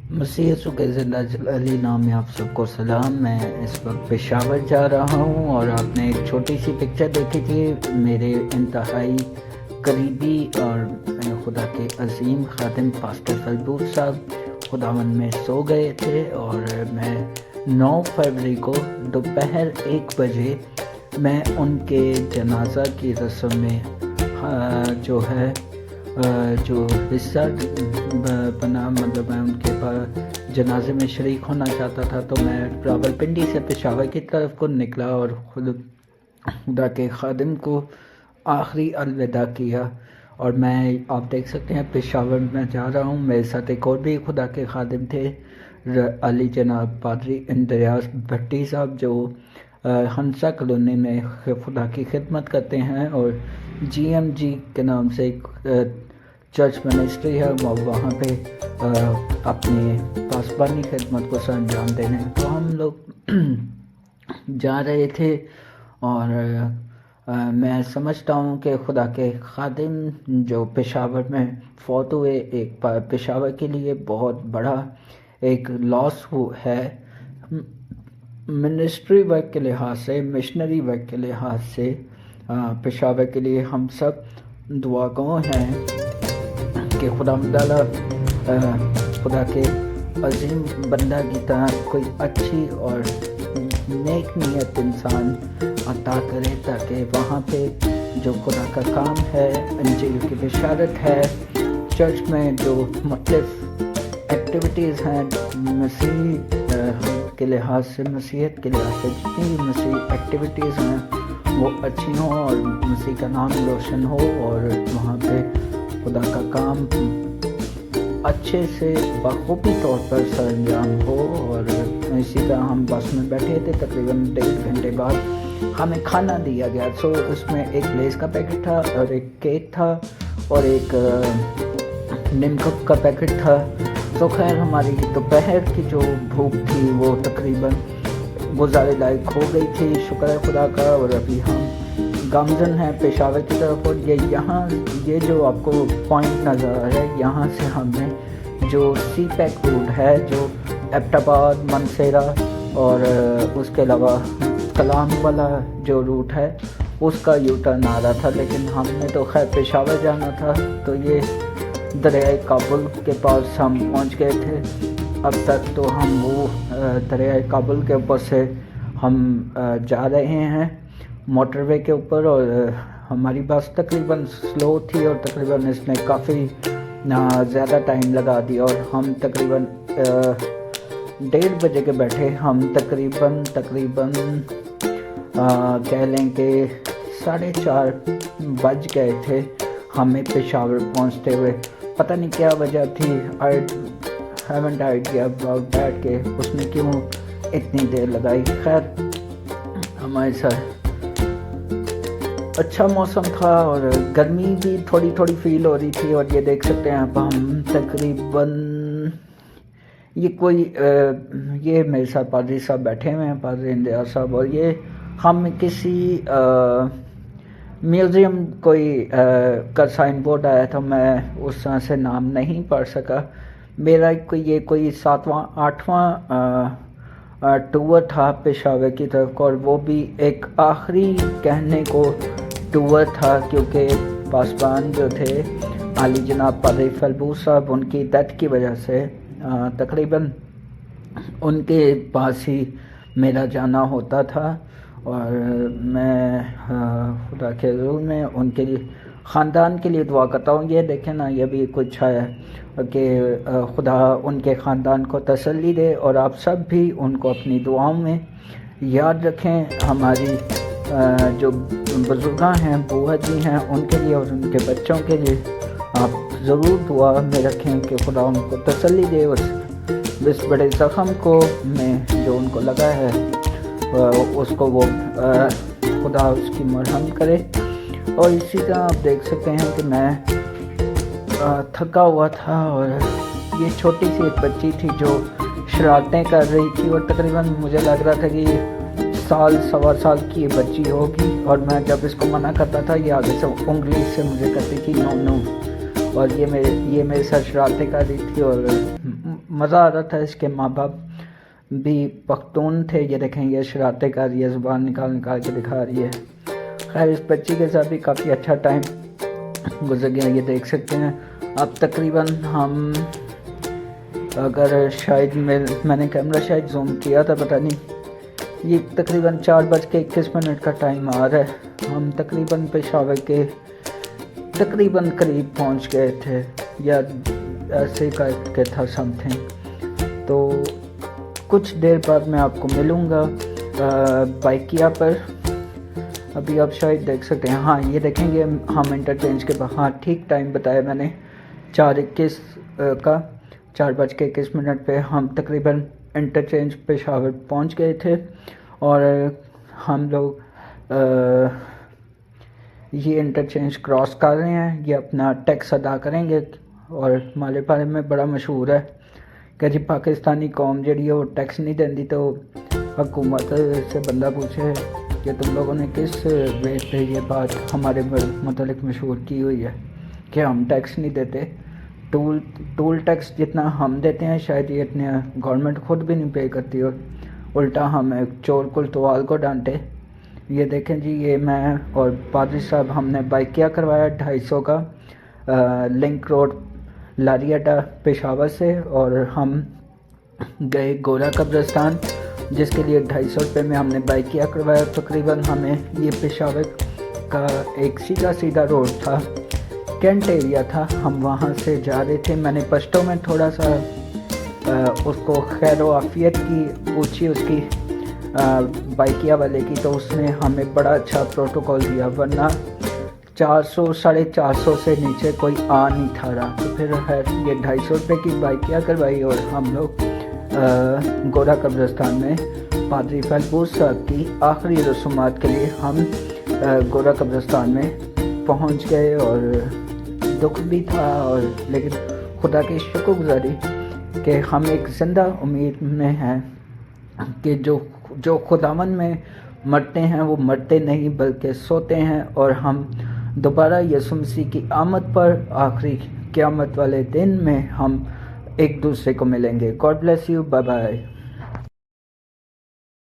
مسیح یسوع کے زندہ جلالی نام میں آپ سب کو سلام۔ میں اس وقت پشاور جا رہا ہوں اور آپ نے ایک چھوٹی سی پکچر دیکھی تھی۔ میرے انتہائی قریبی اور خدا کے عظیم خادم پاسٹر فلبوس صاحب خداوند میں سو گئے تھے، اور میں 9 فروری کو دوپہر 1 بجے میں ان کے جنازہ کی رسم میں جو ہے جو حصہ بنا، مطلب میں ان کے جنازے میں شریک ہونا چاہتا تھا، تو میں راولپنڈی سے پشاور کی طرف کو نکلا اور خدا کے خادم کو آخری الوداع کیا۔ اور میں آپ دیکھ سکتے ہیں پشاور میں جا رہا ہوں، میرے ساتھ ایک اور بھی خدا کے خادم تھے، علی جناب پادری اندریاس بھٹی صاحب، جو ہنسا کالونی میں خدا کی خدمت کرتے ہیں اور GMG کے نام سے ایک چرچ منسٹری ہے، وہاں پہ اپنی پاسبانی خدمت کو سر انجام دینے ہیں۔ تو ہم لوگ جا رہے تھے، اور میں سمجھتا ہوں کہ خدا کے خادم جو پشاور میں فوت ہوئے، ایک پشاور کے لیے بہت بڑا ایک لاس ہے، منسٹری ورک کے لحاظ سے، مشنری ورک کے لحاظ سے۔ پشاور کے لیے ہم سب دعا گو ہیں کہ خدا مدعا خدا کے عظیم بندہ کی طرح کوئی اچھی اور نیک نیت انسان عطا کرے، تاکہ وہاں پہ جو خدا کا کام ہے، انجیل کی بشارت ہے، چرچ میں جو مختلف ایکٹیویٹیز ہیں، مسیح کے لحاظ سے، مسیحیت کے لحاظ سے جتنی بھی مسیح ایکٹیویٹیز ہیں وہ اچھی ہوں، اور مسیح کا نام روشن ہو، اور وہاں پہ خدا کا کام اچھے سے بخوبی طور پر سر انجام ہو۔ اور اسی طرح ہم بس میں بیٹھے تھے، تقریباً 1.5 گھنٹے بعد ہمیں کھانا دیا گیا۔ سو اس میں ایک لیز کا پیکٹ تھا، اور ایک کیک تھا، اور ایک نمکک کا پیکٹ تھا۔ تو خیر ہماری دوپہر کی جو بھوک تھی وہ تقریباً گزارے لائق ہو گئی تھی، شکر ہے خدا کا۔ اور ابھی ہم گامزن ہیں پشاور کی طرف، اور یہ جو آپ کو پوائنٹ نظر آ رہا ہے، یہاں سے ہم نے جو سی پیک روڈ ہے، جو ایبٹ آباد، منسیرا اور اس کے علاوہ کلام والا جو روٹ ہے، اس کا یو ٹرن آ رہا تھا، لیکن ہم نے تو خیر پشاور جانا تھا، تو یہ دریائے کابل کے پاس ہم پہنچ گئے تھے۔ اب تک تو ہم وہ دریائے کابل کے اوپر سے ہم جا رہے ہیں، موٹر وے کے اوپر، اور ہماری بس تقریباً سلو تھی، اور تقریباً اس نے کافی زیادہ ٹائم لگا دیا، اور ہم تقریباً 1:30 بجے کے بیٹھے، ہم تقریباً کہہ لیں کہ 4:30 بج گئے تھے ہمیں پشاور پہنچتے ہوئے۔ پتہ نہیں کیا وجہ تھی، haven't idea about that کہ اس نے کیوں اتنی دیر لگائی۔ خیر ہمارے ساتھ اچھا موسم تھا، اور گرمی بھی تھوڑی تھوڑی فیل ہو رہی تھی، اور یہ دیکھ سکتے ہیں آپ، ہم تقریباً یہ میرے ساتھ پادری صاحب بیٹھے ہوئے ہیں، پادری اندریاس صاحب، اور یہ ہم کسی میوزیم کا سائن بورڈ آیا تھا، میں اس طرح سے نام نہیں پڑھ سکا۔ میرا یہ کوئی 7واں 8واں ٹور تھا پشاور کی طرف، اور وہ بھی ایک آخری کہنے کو ٹور تھا، کیونکہ پاسبان جو تھے علی جناب پادری فلبوس صاحب، ان کی ڈیتھ کی وجہ سے تقریباً ان کے پاس ہی میرا جانا ہوتا تھا، اور میں خدا کے حضور میں ان کے لیے، خاندان کے لیے دعا کرتا ہوں۔ یہ دیکھیں نا، یہ بھی کچھ ہے کہ خدا ان کے خاندان کو تسلی دے، اور آپ سب بھی ان کو اپنی دعاؤں میں یاد رکھیں۔ ہماری جو بزرگاں ہیں، بوہا جی ہیں، ان کے لیے اور ان کے بچوں کے لیے آپ ضرور دعا میں رکھیں کہ خدا ان کو تسلی دے، اس بڑے زخم کو میں جو ان کو لگا ہے اس کو وہ خدا اس کی مرہم کرے۔ اور اسی طرح آپ دیکھ سکتے ہیں کہ میں تھکا ہوا تھا، اور یہ چھوٹی سی ایک بچی تھی جو شرارتیں کر رہی تھی، اور تقریباً مجھے لگ رہا تھا کہ 1.25 سال کی یہ بچی ہوگی، اور میں جب اس کو منع کرتا تھا، یہ آگے سے انگلی سے مجھے کہتی تھی نو نو، اور یہ میرے ساتھ شرارتیں کر رہی تھی، اور مزہ آ رہا تھا. اس کے ماں باپ بھی پختون تھے. یہ دیکھیں یہ شرارتیں کر رہی ہے, زبان نکال کے دکھا رہی ہے. خیر اس بچی کے ساتھ بھی کافی اچھا ٹائم گزر گیا. یہ دیکھ سکتے ہیں. اب تقریباً ہم اگر شاید میں نے کیمرہ شاید زوم کیا تھا, پتہ نہیں, یہ تقریباً 4:21 کا ٹائم آ رہا ہے. ہم تقریباً پشاور کے تقریباً قریب پہنچ گئے تھے, یا ایسے کر کے تھا سم تھنگ. تو کچھ دیر بعد میں آپ کو ملوں گا بائکیا پر. ابھی آپ شاید دیکھ سکتے ہیں. ہاں یہ دیکھیں گے ہم انٹرچینج کے بعد, ہاں ٹھیک ٹائم بتایا میں نے 4:21 کا, 4:21 پہ ہم تقریباً انٹرچینج پشاور پہنچ گئے تھے. اور ہم لوگ یہ انٹرچینج کراس کر رہے ہیں. یہ اپنا ٹیکس ادا کریں گے. اور مالے پارے میں بڑا مشہور ہے کہ جی پاکستانی قوم جڑی ہے وہ ٹیکس نہیں دیندی, تو حکومت سے بندہ پوچھے کہ تم لوگوں نے کس بیس پہ یہ بات ہمارے متعلق مشہور کی ہوئی ہے کہ ہم ٹیکس نہیں دیتے. ٹول ٹیکس جتنا ہم دیتے ہیں شاید یہ اتنے گورنمنٹ خود بھی نہیں پے کرتی, اور الٹا ہم چور کلتوال کو ڈانٹے. یہ دیکھیں جی یہ میں اور پادری صاحب ہم نے بائک کیا کروایا 250 کا لنک روڈ لاری اڈا پشاور سے, اور ہم گئے گورا قبرستان جس کے لیے 250 روپے میں ہم نے بائک کیا کروایا. تقریباً ہمیں یہ پشاور کا ایک سیدھا روڈ تھا, کینٹ ایریا تھا, ہم وہاں سے جا رہے تھے. میں نے پشتوں میں تھوڑا سا اس کو خیر و عافیت کی پوچھی اس کی بائکیا والے کی, تو اس نے ہمیں بڑا اچھا پروٹوکول دیا, ورنہ 400-450 سے نیچے کوئی آ نہیں تھا رہا. تو پھر خیر یہ 250 روپے کی بائکیا کروائی, اور ہم لوگ گورا قبرستان میں پادری فیلبوس صاحب کی آخری رسومات کے لیے ہم گورا قبرستان میں پہنچ گئے. اور دکھ بھی تھا, اور لیکن خدا کی شکر گزاری کہ ہم ایک زندہ امید میں ہیں کہ جو خداوند میں مرتے ہیں وہ مرتے نہیں بلکہ سوتے ہیں, اور ہم دوبارہ یسوع مسیح کی آمد پر آخری قیامت والے دن میں ہم ایک دوسرے کو ملیں گے. God bless you, bye bye.